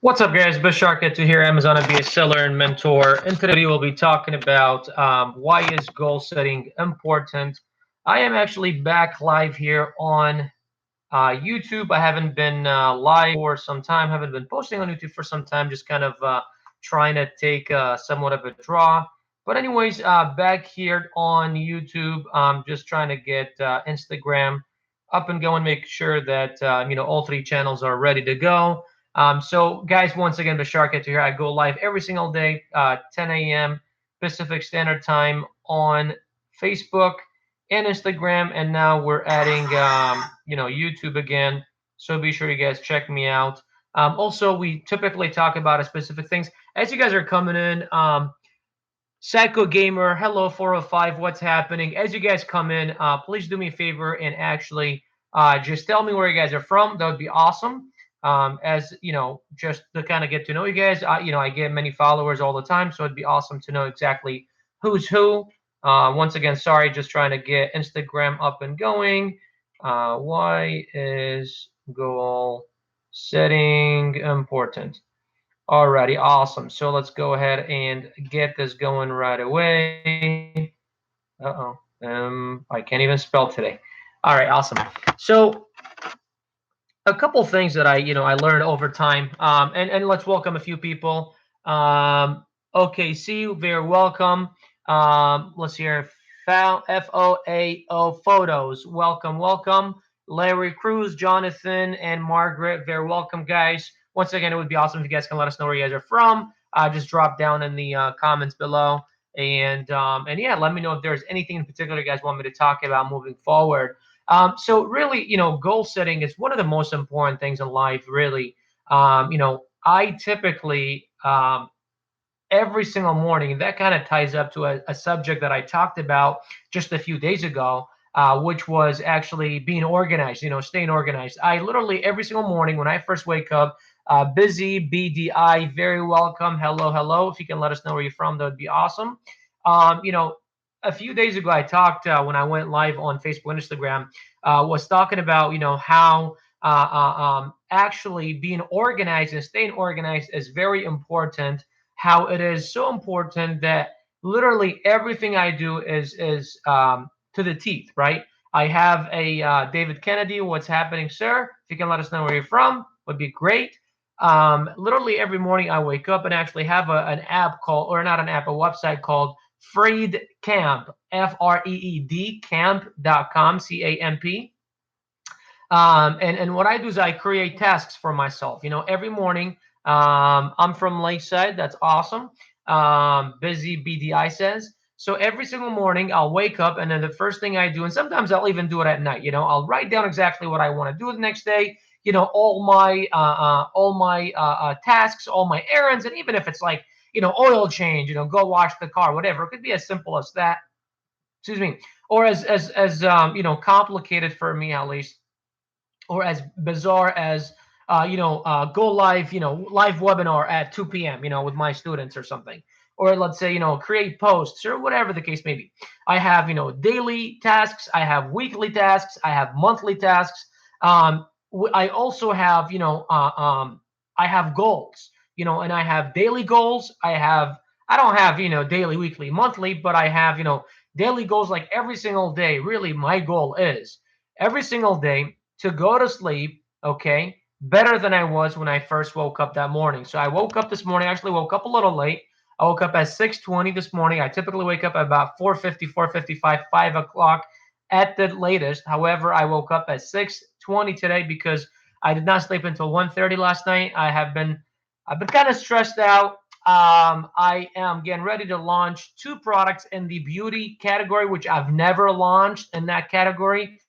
What's up, guys? Bashar to here, Amazon FBA seller and mentor. In today's video, we'll be talking about why is goal setting important. I am actually back live here on YouTube. I haven't been live for some time. Haven't been posting on YouTube for some time. Just kind of trying to take somewhat of a draw. But anyways, back here on YouTube, just trying to get Instagram up and going, make sure that all three channels are ready to go. So, guys, once again, Bashar here. I go live every single day, 10 a.m. Pacific Standard Time on Facebook and Instagram, and now we're adding, YouTube again. So be sure you guys check me out. Also, we typically talk about a specific things as you guys are coming in. Psycho Gamer, hello 405, what's happening? As you guys come in, please do me a favor and actually just tell me where you guys are from. That would be awesome. As you know, just to kind of get to know you guys. I get many followers all the time, so it'd be awesome to know exactly who's who. Once again, sorry, just trying to get Instagram up and going. Why is goal setting important? Alrighty, awesome. So let's go ahead and get this going right away. Uh-oh. I can't even spell today. All right, awesome. So a couple things that I learned over time. And let's welcome a few people. Okay, see you. Very welcome. Let's hear FOAO photos. Welcome, welcome. Larry Cruz, Jonathan, and Margaret. Very welcome, guys. Once again, it would be awesome if you guys can let us know where you guys are from. Just drop down in the comments below. And yeah, let me know if there's anything in particular you guys want me to talk about moving forward. So really, goal setting is one of the most important things in life. Really, I typically every single morning, and that kind of ties up to a subject that I talked about just a few days ago, which was actually being organized. Staying organized. I literally every single morning when I first wake up. Busy BDI, very welcome. Hello, hello. If you can let us know where you're from, that would be awesome. A few days ago, I talked when I went live on Facebook and Instagram, was talking about how actually being organized and staying organized is very important. How it is so important that literally everything I do is to the teeth, right? I have a David Kennedy. What's happening, sir? If you can let us know where you're from, would be great. Literally every morning I wake up and actually have an app called, or not an app, a website called Freed Camp, FREED camp.com, CAMP. And what I do is I create tasks for myself. Every morning, I'm from Lakeside. That's awesome. Busy BDI says. So every single morning, I'll wake up, and then the first thing I do, and sometimes I'll even do it at night. I'll write down exactly what I want to do the next day. All my tasks, all my errands, and even if it's like oil change, go wash the car, whatever. It could be as simple as that. Excuse me, or as complicated for me at least, or as bizarre as go live, live webinar at 2 p.m., with my students or something. Or let's say, create posts or whatever the case may be. I have, daily tasks, I have weekly tasks, I have monthly tasks. I also have, I have goals, and I have daily goals. I don't have, daily, weekly, monthly, but I have, daily goals like every single day. Really, my goal is every single day to go to sleep, okay, better than I was when I first woke up that morning. So I woke up this morning, actually woke up a little late. I woke up at 6:20 this morning. I typically wake up at about 4:50, 4:55, 5 o'clock at the latest. However, I woke up at 6:20 today because I did not sleep until 1:30 last night. I've been kind of stressed out. I am getting ready to launch two products in the beauty category, which I've never launched in that category.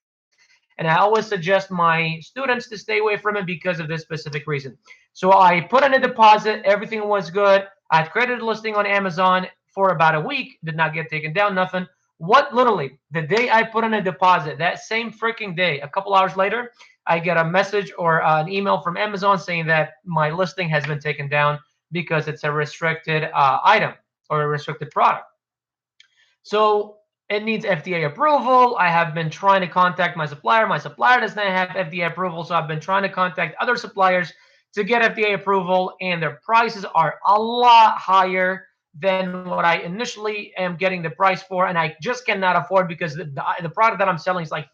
And I always suggest my students to stay away from it because of this specific reason. So I put in a deposit, everything was good. I had created a listing on Amazon for about a week, did not get taken down, nothing. What literally, the day I put in a deposit, that same freaking day, a couple hours later, I get a message or an email from Amazon saying that my listing has been taken down because it's a restricted item or a restricted product. So it needs FDA approval. I have been trying to contact my supplier. My supplier does not have FDA approval, so I've been trying to contact other suppliers to get FDA approval, and their prices are a lot higher than what I initially am getting the price for, and I just cannot afford because the product that I'm selling is like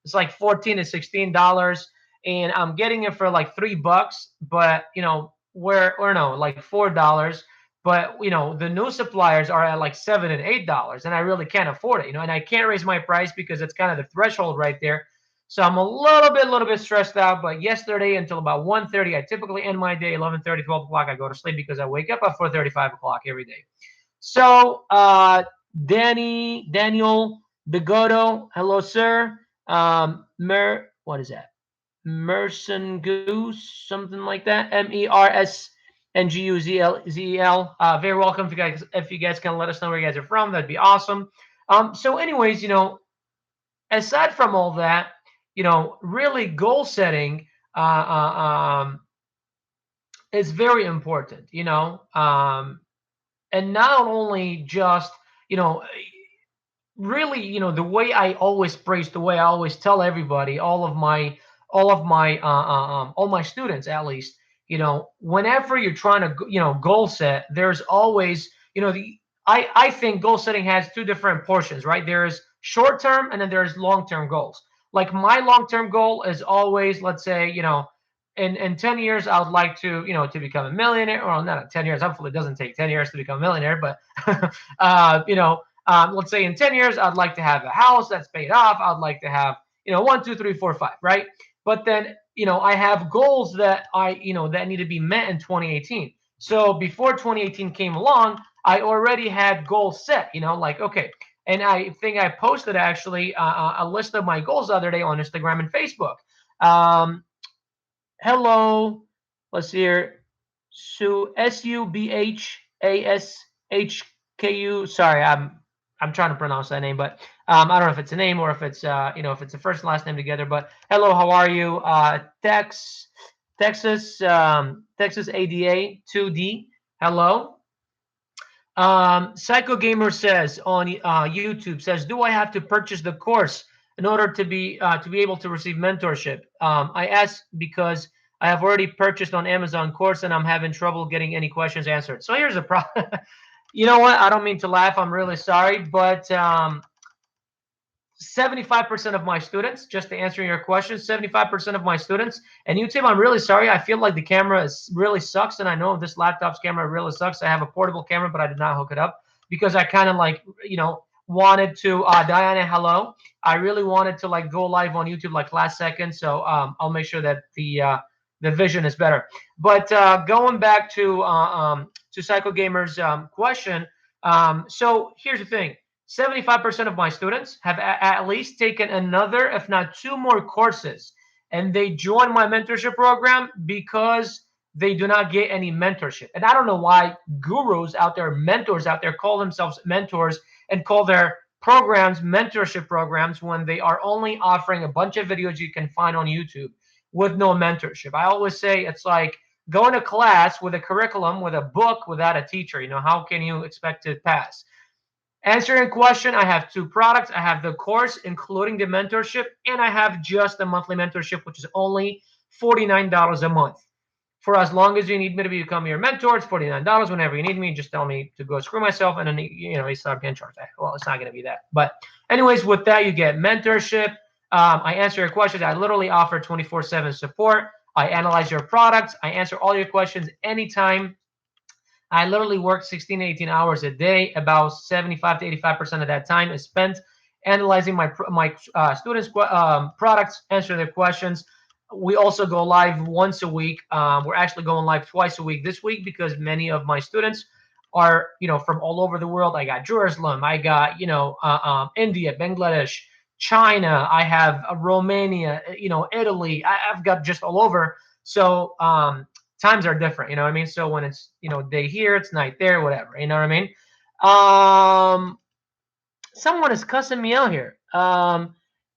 it's like $14 to $16, and I'm getting it for like $3, but where or no like $4, but the new suppliers are at like $7 and $8, and I really can't afford it, and I can't raise my price because it's kind of the threshold right there. So I'm a little bit stressed out. But yesterday until about 1:30, I typically end my day 11:30, 12 o'clock. I go to sleep because I wake up at 4:30, 5 o'clock every day. So Daniel Bigoto, hello sir. What is that? Merson Goose, something like that. MERSNGUZEL. Very welcome. If you guys can let us know where you guys are from, that'd be awesome. So anyways, aside from all that, really goal setting is very important. And not only just you know really, the way I always praise, the way I always tell everybody, all my students at least, whenever you're trying to goal set, there's always the I think goal setting has two different portions, right? There's short term and then there's long term goals. Like my long term goal is always, let's say, in 10 years I would like to to become a millionaire. Or not in 10 years, hopefully it doesn't take 10 years to become a millionaire, but let's say in 10 years, I'd like to have a house that's paid off. I'd like to have, 1, 2, 3, 4, 5, right? But then, I have goals that that need to be met in 2018. So before 2018 came along, I already had goals set, like, okay. And I think I posted actually a list of my goals the other day on Instagram and Facebook. Um, Hello, let's see here. SUBHASHKU. Sorry, I'm trying to pronounce that name, but I don't know if it's a name or if it's if it's the first and last name together. But hello, how are you? Texas ADA 2D. Hello. Psycho Gamer says on YouTube says, do I have to purchase the course in order to be able to receive mentorship? I ask because I have already purchased on Amazon course and I'm having trouble getting any questions answered. So here's the problem. You know what? I don't mean to laugh. I'm really sorry, but 75% of my students, just to answer your question, 75% of my students, and YouTube, I'm really sorry. I feel like the camera really sucks, and I know this laptop's camera really sucks. I have a portable camera, but I did not hook it up because I kind of like, wanted to, Diana, hello. I really wanted to like go live on YouTube like last second, so I'll make sure that the vision is better. But going back to Psycho Gamer's question, so here's the thing. 75% of my students have at least taken another, if not two more courses, and they join my mentorship program because they do not get any mentorship. And I don't know why gurus out there, mentors out there, call themselves mentors and call their programs mentorship programs when they are only offering a bunch of videos you can find on YouTube with no mentorship. I always say it's like going to class with a curriculum, with a book, without a teacher. How can you expect to pass? Answering question, I have two products. I have the course, including the mentorship, and I have just the monthly mentorship, which is only $49 a month. For as long as you need me to become your mentor, it's $49. Whenever you need me, just tell me to go screw myself, and then you start getting charged. Well, it's not going to be that. But anyways, with that, you get mentorship. I answer your questions. I literally offer 24/7 support. I analyze your products. I answer all your questions anytime. I literally work 16 to 18 hours a day. About 75 to 85% of that time is spent analyzing my students' products, answering their questions. We also go live once a week. We're actually going live twice a week this week because many of my students are from all over the world. I got Jerusalem, I got India, Bangladesh, China. I have Romania, Italy. I've got just all over. So times are different, you know what I mean? So when it's, day here, it's night there, whatever, you know what I mean? Someone is cussing me out here.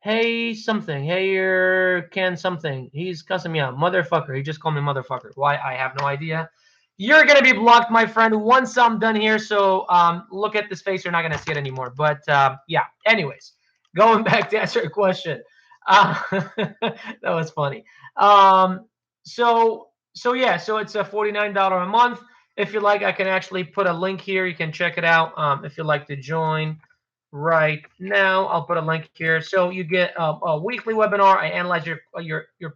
Hey something, hey Ken something. He's cussing me out. Motherfucker. He just called me motherfucker. Why? I have no idea. You're gonna be blocked, my friend, once I'm done here. So look at this face. You're not gonna see it anymore. But yeah. Anyways, going back to answer your question. That was funny. So So yeah, so it's a $49 a month. If you like, I can actually put a link here. You can check it out. If you'd like to join right now, I'll put a link here. So you get a weekly webinar. I analyze your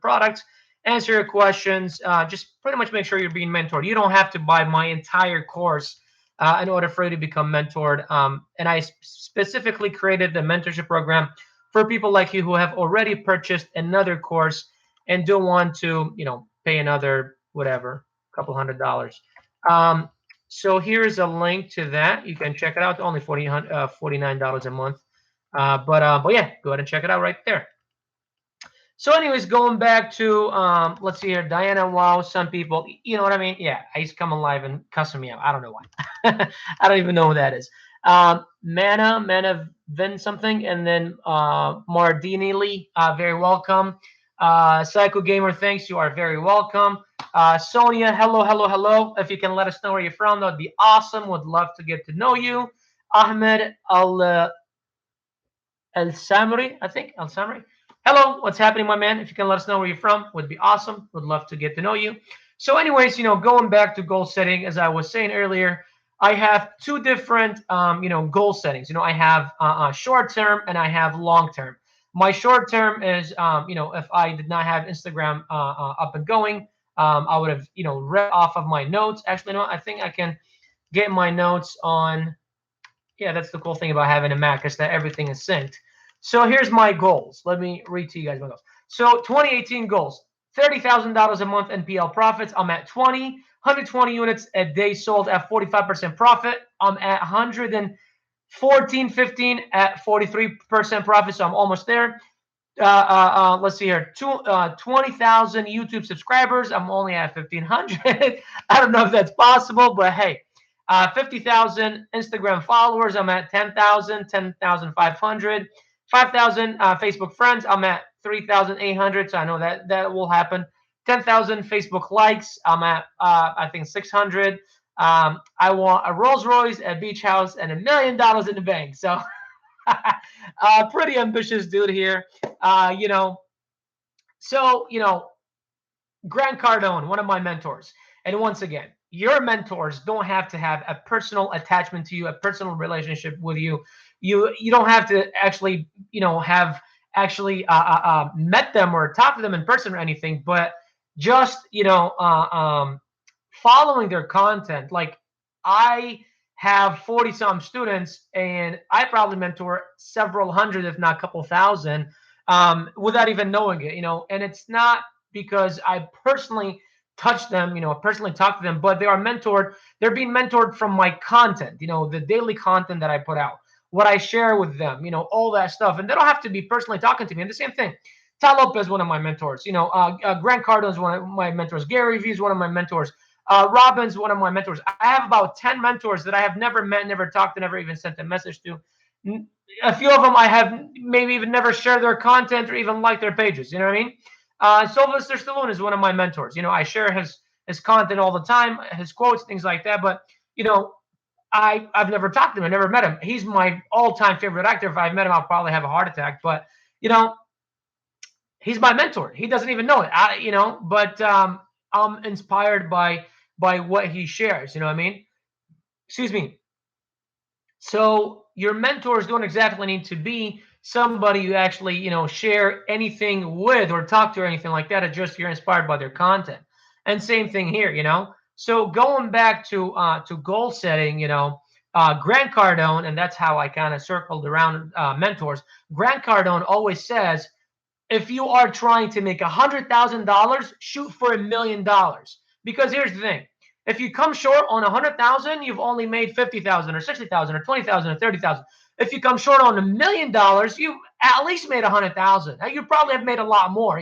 products, answer your questions. Just pretty much make sure you're being mentored. You don't have to buy my entire course in order for you to become mentored. And I specifically created the mentorship program for people like you who have already purchased another course and don't want to, pay another whatever, couple $100. Um, so here's a link to that. You can check it out. Only $49 a month. But yeah, go ahead and check it out right there. So, anyways, going back to let's see here, Diana. Wow, some people, you know what I mean? Yeah, I used to come alive and cussing me out. I don't know why. I don't even know who that is. Mana, Vin something, and then Mardini Lee. Very welcome. Psycho Gamer, thanks. You are very welcome. Sonia, hello, hello, hello. If you can let us know where you're from, that would be awesome. Would love to get to know you. Ahmed El Samri, I think. El Samri. Hello, what's happening, my man? If you can let us know where you're from, would be awesome. Would love to get to know you. So, anyways, going back to goal setting, as I was saying earlier, I have two different, goal settings. I have short term and I have long term. My short term is, if I did not have Instagram up and going, I would have, read off of my notes. Actually, no, I think I can get my notes on. Yeah, that's the cool thing about having a Mac is that everything is synced. So here's my goals. Let me read to you guys my goals. So 2018 goals: $30,000 a month NPL profits. I'm at 120 units a day sold at 45% profit. I'm at 114.15 at 43% profit. So I'm almost there. Let's see here. 20,000 YouTube subscribers. I'm only at 1,500. I don't know if that's possible, but hey, 50,000 Instagram followers. I'm at 10,000, 10,500. 5,000 Facebook friends. I'm at 3,800. So I know that will happen. 10,000 Facebook likes. I'm at, I think, 600. I want a Rolls Royce, a beach house, and $1 million in the bank. So pretty ambitious dude here. Uh, you know, so, Grant Cardone, one of my mentors. And once again, your mentors don't have to have a personal attachment to you, a personal relationship with you. You don't have to actually, have actually met them or talked to them in person or anything, but just, following their content. Like I have 40 some students and I probably mentor several hundred, if not a couple thousand, without even knowing it, and it's not because I personally touch them, personally talk to them, but they are mentored. They're being mentored from my content, the daily content that I put out, what I share with them, all that stuff. And they don't have to be personally talking to me. And the same thing, Tal Lopez, one of my mentors, Grant Cardone is one of my mentors. Gary Vee is one of my mentors. Robin's one of my mentors. I have about 10 mentors that I have never met, never talked to, never even sent a message to. A few of them I have maybe even never shared their content or even liked their pages. You know what I mean? Sylvester Stallone is one of my mentors. I share his content all the time, his quotes, things like that. But I've never talked to him. I never met him. He's my all-time favorite actor. If I met him, I'll probably have a heart attack. But he's my mentor. He doesn't even know it. But I'm inspired by what he shares. You know what I mean? Excuse me. So your mentors don't exactly need to be somebody you actually, share anything with or talk to or anything like that. It's just you're inspired by their content. And same thing here. So going back to goal setting, Grant Cardone, and that's how I kind of circled around mentors. Grant Cardone always says, if you are trying to make $100,000, shoot for $1 million. Because here's the thing: if you come short on 100,000, you've only made 50,000 or 60,000 or 20,000 or 30,000. If you come short on $1 million, you at least made 100,000. Now you probably have made a lot more.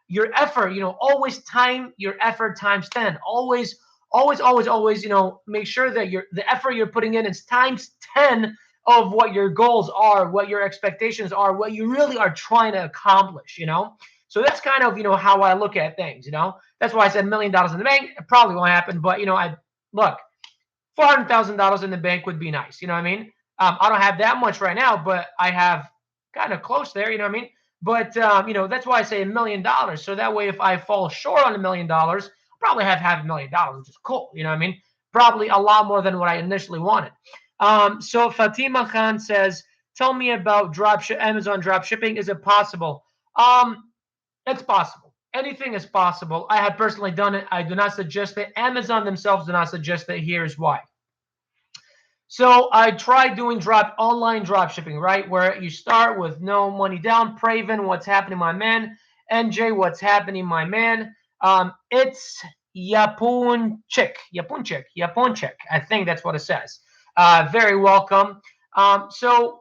Your effort. Always time your effort times 10. Always, always, always, always. Make sure that the effort you're putting in is times 10 of what your goals are, what your expectations are, what you really are trying to accomplish. So that's kind of, how I look at things. That's why I said $1 million in the bank. It probably won't happen, but, I look, $400,000 in the bank would be nice. You know what I mean? I don't have that much right now, but I have kind of close there. You know what I mean? But, that's why I say $1 million. So that way, if I fall short on $1 million, probably have $500,000, which is cool. You know what I mean? Probably a lot more than what I initially wanted. So Fatima Khan says, tell me about Amazon drop shipping. Is it possible? It's possible. Anything is possible. I have personally done it. I do not suggest it. Amazon themselves do not suggest it. Here's why. So I tried doing online drop shipping, right? Where you start with no money down. Praven, what's happening, my man? NJ, what's happening, my man? It's Yapunchik. I think that's what it says. Very welcome. So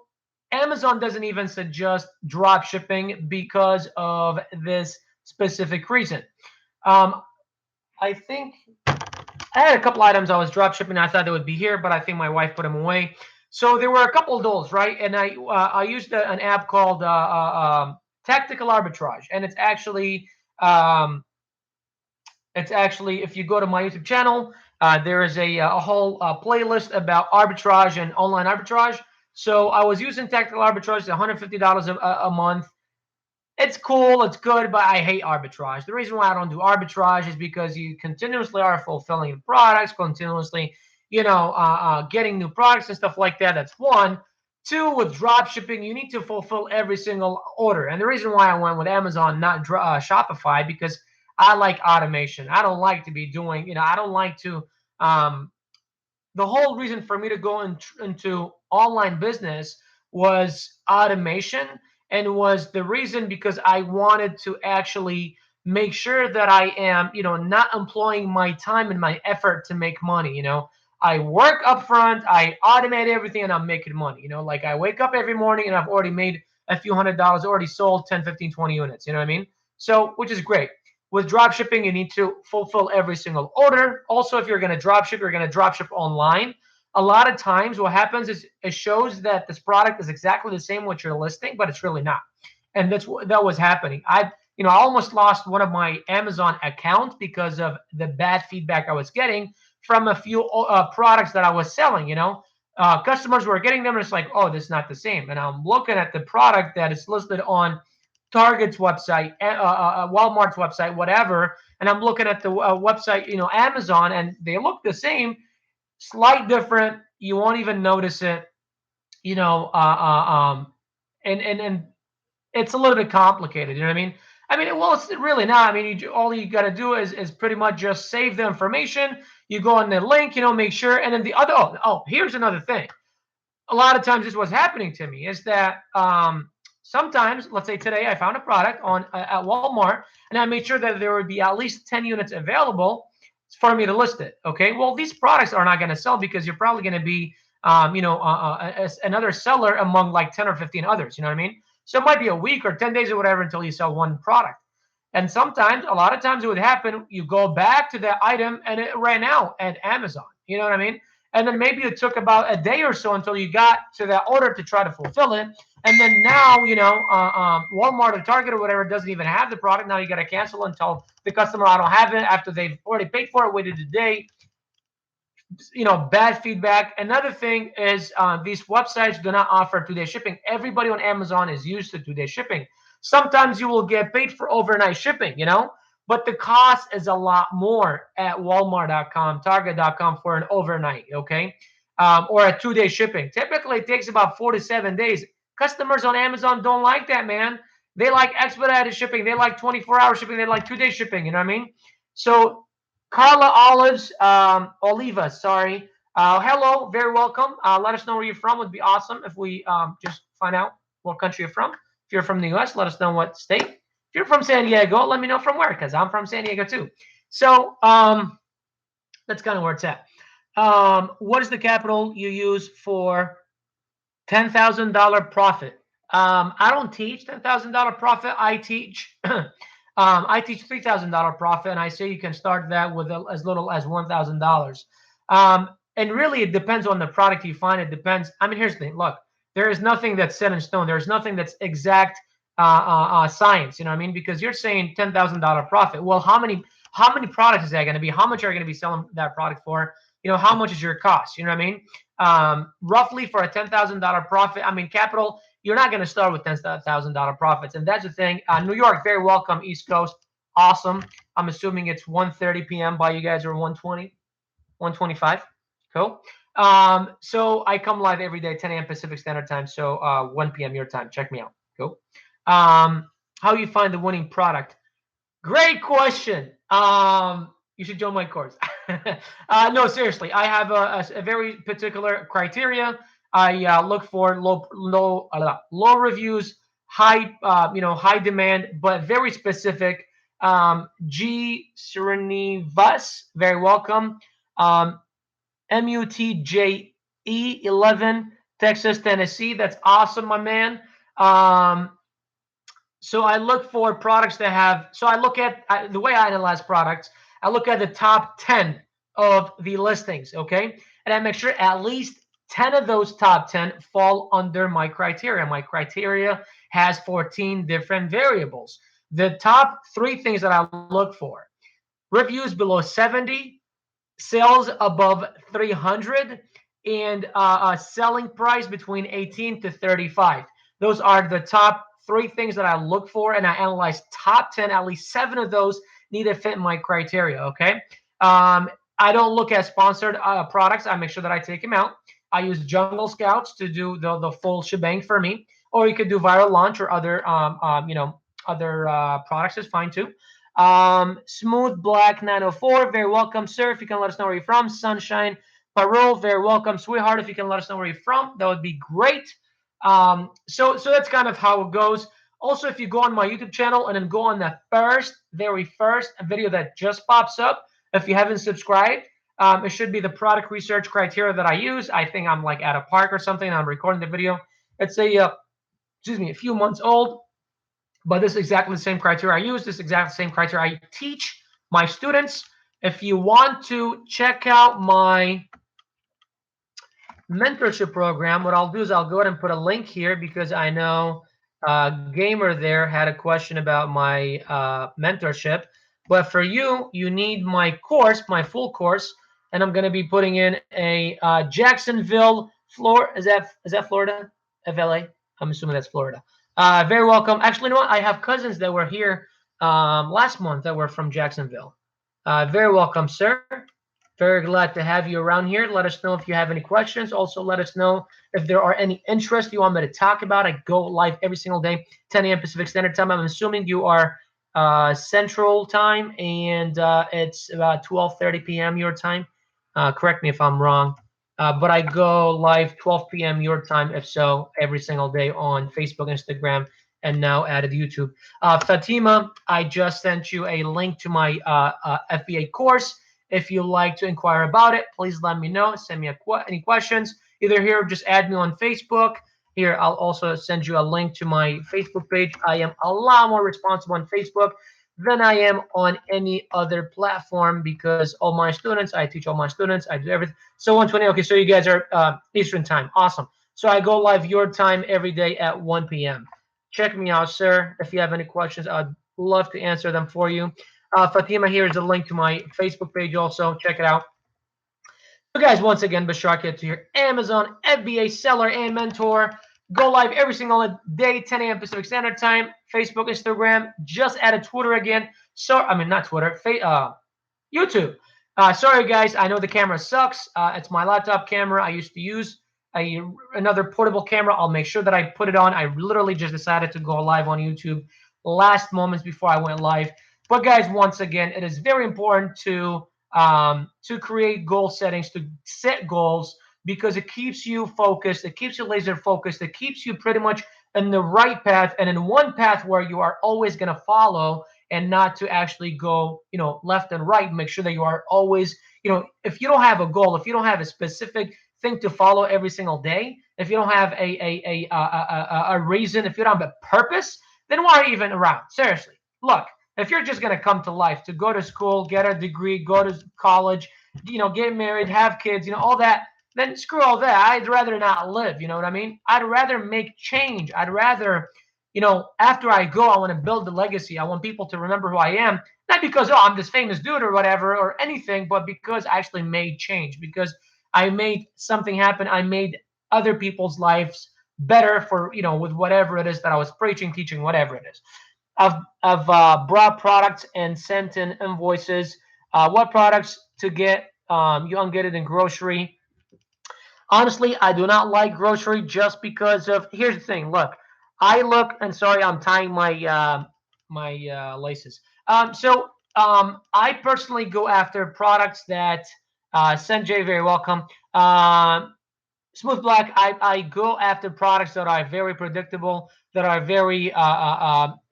Amazon doesn't even suggest drop shipping because of this specific reason. I think I had a couple items I was drop shipping. I thought they would be here, but I think my wife put them away. So there were a couple of those, right? And I used an app called Tactical Arbitrage, and it's actually if you go to my YouTube channel, there is a whole playlist about arbitrage and online arbitrage. So I was using Tactical Arbitrage, $150 a month. It's cool, it's good, but I hate arbitrage. The reason why I don't do arbitrage is because you continuously are fulfilling products, continuously, getting new products and stuff like that. That's one. Two, with drop shipping, you need to fulfill every single order. And the reason why I went with Amazon, not Shopify, because I like automation. I don't like to be doing, I don't like to. The whole reason for me to go into online business was automation, and was the reason because I wanted to actually make sure that I am, not employing my time and my effort to make money. I work up front, I automate everything, and I'm making money. Like I wake up every morning and I've already made a few $100, already sold 10, 15, 20 units. You know what I mean? So, which is great. With drop shipping, you need to fulfill every single order. Also, if you're going to drop ship, you're going to drop ship online. A lot of times what happens is it shows that this product is exactly the same what you're listing, but it's really not. And that was happening. I almost lost one of my Amazon accounts because of the bad feedback I was getting from a few products that I was selling. Customers were getting them and it's like, oh, this is not the same. And I'm looking at the product that is listed on Target's website, Walmart's website, whatever, and I'm looking at the website, Amazon, and they look the same, slight different. You won't even notice it, you know. And it's a little bit complicated. You know what I mean? Well, it's really not. All you got to do is pretty much just save the information. You go on the link, make sure, and then the other. Here's another thing. A lot of times, this was happening to me is that sometimes, let's say today, I found a product on at Walmart, and I made sure that there would be at least 10 units available for me to list it. Okay, well, these products are not going to sell because you're probably going to be, another seller among like 10 or 15 others. You know what I mean? So it might be a week or 10 days or whatever until you sell one product. And sometimes, a lot of times, it would happen. You go back to that item and it ran out at Amazon. You know what I mean? And then maybe it took about a day or so until you got to that order to try to fulfill it. And then now, Walmart or Target or whatever doesn't even have the product. Now you got to cancel and tell the customer I don't have it after they've already paid for it, waited a day. Bad feedback. Another thing is these websites do not offer 2-day shipping. Everybody on Amazon is used to 2-day shipping. Sometimes you will get paid for overnight shipping, but the cost is a lot more at Walmart.com, Target.com for an overnight, okay? Or a 2-day shipping. Typically, it takes about 4 to 7 days. Customers on Amazon don't like that, man. They like expedited shipping. They like 24-hour shipping. They like 2-day shipping. You know what I mean? So Carla Oliva, sorry. Hello, very welcome. Let us know where you're from. Would be awesome if we just find out what country you're from. If you're from the U.S., let us know what state. If you're from San Diego, let me know from where, because I'm from San Diego too. So that's kind of where it's at. What is the capital you use for $10,000 profit? I don't teach $10,000 profit. I teach I teach $3,000 profit, and I say you can start that with as little as $1,000. And really, it depends on the product you find. It depends. Here's the thing. Look, there is nothing that's set in stone. There's nothing that's exact science. You know what I mean? Because you're saying $10,000 profit. Well, how many products is that going to be? How much are you going to be selling that product for? How much is your cost? You know what I mean? Roughly for a $10,000 profit. Capital. You're not going to start with $10,000 profits. And that's the thing. New York, very welcome. East Coast, awesome. I'm assuming it's 1:30 p.m. by you guys, or 1:20, 1:25. Cool. So I come live every day, 10 a.m. Pacific Standard Time. So 1 p.m. your time. Check me out. Cool. How you find the winning product? Great question. You should join my course. No, seriously, I have a very particular criteria. I look for low reviews, high demand, but very specific. G Srinivas, very welcome. Um, MUTJE 11, Texas, Tennessee. That's awesome, my man. So I look for products that have. So I look at the way I analyze products. I look at the top 10 of the listings, okay, and I make sure at least 10 of those top 10 fall under my criteria. My criteria has 14 different variables. The top three things that I look for: reviews below 70, sales above 300, and a selling price between 18 to 35. Those are the top three things that I look for, and I analyze top 10. At least 7 of those need to fit my criteria. Okay. I don't look at sponsored products. I make sure that I take them out. I use Jungle Scouts to do the full shebang for me, or you could do Viral Launch or other other products is fine too. Smooth Black 904, very welcome, sir. If you can let us know where you're from. Sunshine Parole, very welcome, sweetheart. If you can let us know where you're from, that would be great. So that's kind of how it goes. Also, if you go on my YouTube channel and then go on the very first video that just pops up, if you haven't subscribed, it should be the product research criteria that I use. I think I'm like at a park or something. And I'm recording the video. It's a few months old. But this is exactly the same criteria I use. This is exactly the same criteria I teach my students. If you want to check out my mentorship program, what I'll do is I'll go ahead and put a link here, because I know Gamer there had a question about my mentorship. But for you, you need my course, my full course, and I'm going to be putting in a Jacksonville, Florida. Is that Florida? FLA? I'm assuming that's Florida. Very welcome. Actually, you know what? I have cousins that were here last month that were from Jacksonville. Very welcome, sir. Very glad to have you around here. Let us know if you have any questions. Also, let us know if there are any interests you want me to talk about. I go live every single day, 10 a.m. Pacific Standard Time. I'm assuming you are Central Time, and it's about 12:30 p.m. your time. Correct me if I'm wrong. But I go live 12 p.m. your time, if so, every single day on Facebook, Instagram, and now added YouTube. Fatima, I just sent you a link to my FBA course. If you like to inquire about it, please let me know. Send me any questions. Either here, just add me on Facebook. Here, I'll also send you a link to my Facebook page. I am a lot more responsive on Facebook than I am on any other platform, because I teach all my students, I do everything. So 1:20. Okay, so you guys are Eastern time. Awesome. So I go live your time every day at 1 p.m. Check me out, sir. If you have any questions, I'd love to answer them for you. Fatima, here is a link to my Facebook page also. Check it out. So guys, once again, Bashar Kid to your Amazon FBA seller and mentor. Go live every single day, 10 a.m. Pacific Standard Time. Facebook, Instagram. Just added Twitter again. Not Twitter. YouTube. Sorry, guys. I know the camera sucks. It's my laptop camera. I used to use another portable camera. I'll make sure that I put it on. I literally just decided to go live on YouTube last moments before I went live. But guys, once again, it is very important to create goal settings, to set goals, because it keeps you focused. It keeps you laser focused. It keeps you pretty much in the right path, and in one path where you are always going to follow, and not to actually go, left and right. Make sure that you are always, if you don't have a goal, if you don't have a specific thing to follow every single day, if you don't have a reason, if you don't have a purpose, then why are you even around? Seriously, look, if you're just going to come to life, to go to school, get a degree, go to college, get married, have kids, all that, then screw all that. I'd rather not live. You know what I mean? I'd rather make change. I'd rather, after I go, I want to build the legacy. I want people to remember who I am, not because, I'm this famous dude or whatever or anything, but because I actually made change, because I made something happen. I made other people's lives better for, with whatever it is that I was preaching, teaching, whatever it is. I've brought products and sent in invoices. What products to get? You can get it in grocery. Honestly, I do not like grocery just because of. Here's the thing. Look, I look and sorry, I'm tying my laces. I personally go after products that Sanjay very welcome. Smooth Black, I go after products that are very predictable, that are very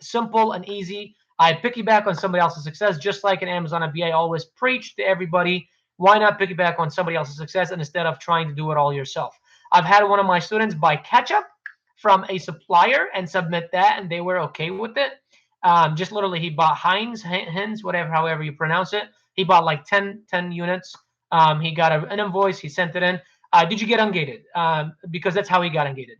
simple and easy. I piggyback on somebody else's success, just like in Amazon FBA. I always preach to everybody, why not piggyback on somebody else's success instead of trying to do it all yourself? I've had one of my students buy ketchup from a supplier and submit that, and they were okay with it. Just literally, he bought Heinz, whatever, however you pronounce it. He bought like 10 units. He got an invoice. He sent it in. Did you get ungated? Because that's how he got ungated.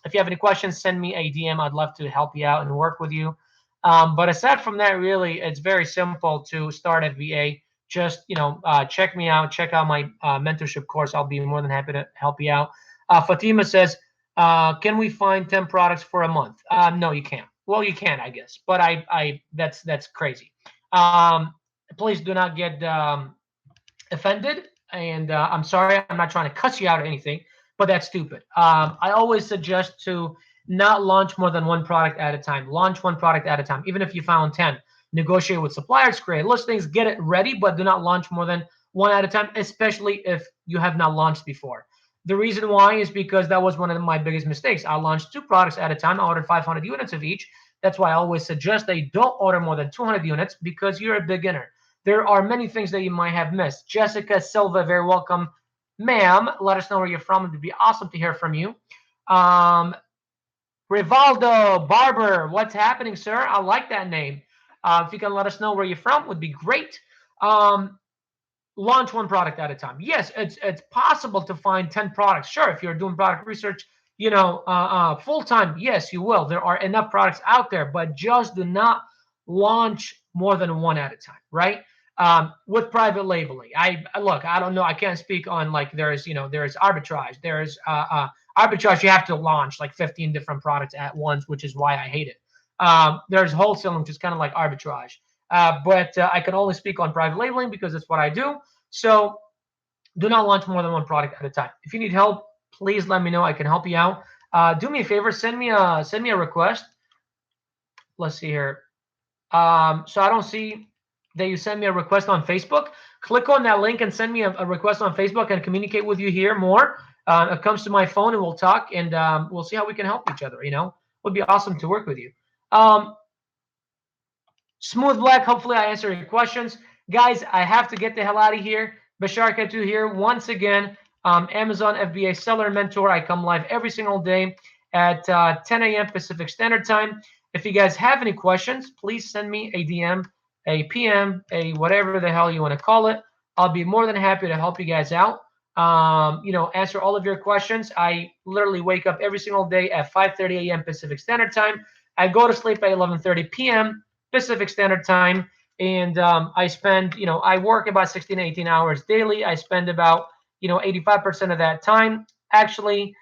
If you have any questions, send me a DM. I'd love to help you out and work with you. But aside from that, really, it's very simple to start at VA. Just check me out. Check out my mentorship course. I'll be more than happy to help you out. Fatima says, "Can we find 10 products for a month?" No, you can't. Well, you can, I guess, but that's crazy. Please do not get offended, and I'm sorry, I'm not trying to cuss you out or anything, but that's stupid. I always suggest to not launch more than one product at a time. Launch one product at a time, even if you found 10. Negotiate with suppliers, create listings, get it ready, but do not launch more than one at a time, especially if you have not launched before. The reason why is because that was one of my biggest mistakes. I launched 2 products at a time. I ordered 500 units of each. That's why I always suggest that you don't order more than 200 units because you're a beginner. There are many things that you might have missed. Jessica Silva, very welcome. Ma'am, let us know where you're from. It would be awesome to hear from you. Rivaldo Barber, what's happening, sir? I like that name. If you can let us know where you're from, would be great. Launch one product at a time. Yes, it's possible to find 10 products. Sure, if you're doing product research, full time, yes, you will. There are enough products out there, but just do not launch more than one at a time, right? With private labeling, I look, I don't know, I can't speak on like there's arbitrage, there's arbitrage. You have to launch like 15 different products at once, which is why I hate it. There's wholesaling, which is kind of like arbitrage. But I can only speak on private labeling because that's what I do. So do not launch more than one product at a time. If you need help, please let me know. I can help you out. Do me a favor, send me a request. Let's see here. So I don't see that you send me a request on Facebook. Click on that link and send me a request on Facebook and communicate with you here more. It comes to my phone and we'll talk and we'll see how we can help each other. It would be awesome to work with you. Smooth Black, hopefully I answered your questions. Guys, I have to get the hell out of here. Bashar Katu here once again. Amazon FBA Seller Mentor. I come live every single day at 10 a.m. Pacific Standard Time. If you guys have any questions, please send me a DM, a PM, a whatever the hell you want to call it. I'll be more than happy to help you guys out. Answer all of your questions. I literally wake up every single day at 5:30 a.m. Pacific Standard Time. I go to sleep at 11:30 p.m. Pacific Standard Time. And I work about 16 to 18 hours daily. I spend about, 85% of that time actually,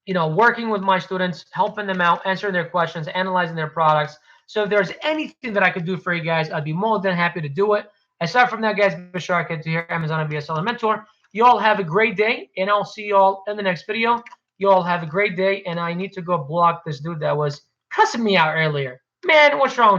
working with my students, helping them out, answering their questions, analyzing their products. So if there's anything that I could do for you guys, I'd be more than happy to do it. Aside from that, guys, Bashar Kid to here, Amazon FBA Seller Mentor. You all have a great day, and I'll see you all in the next video. You all have a great day, and I need to go block this dude that was cussing me out earlier. Man, what's wrong?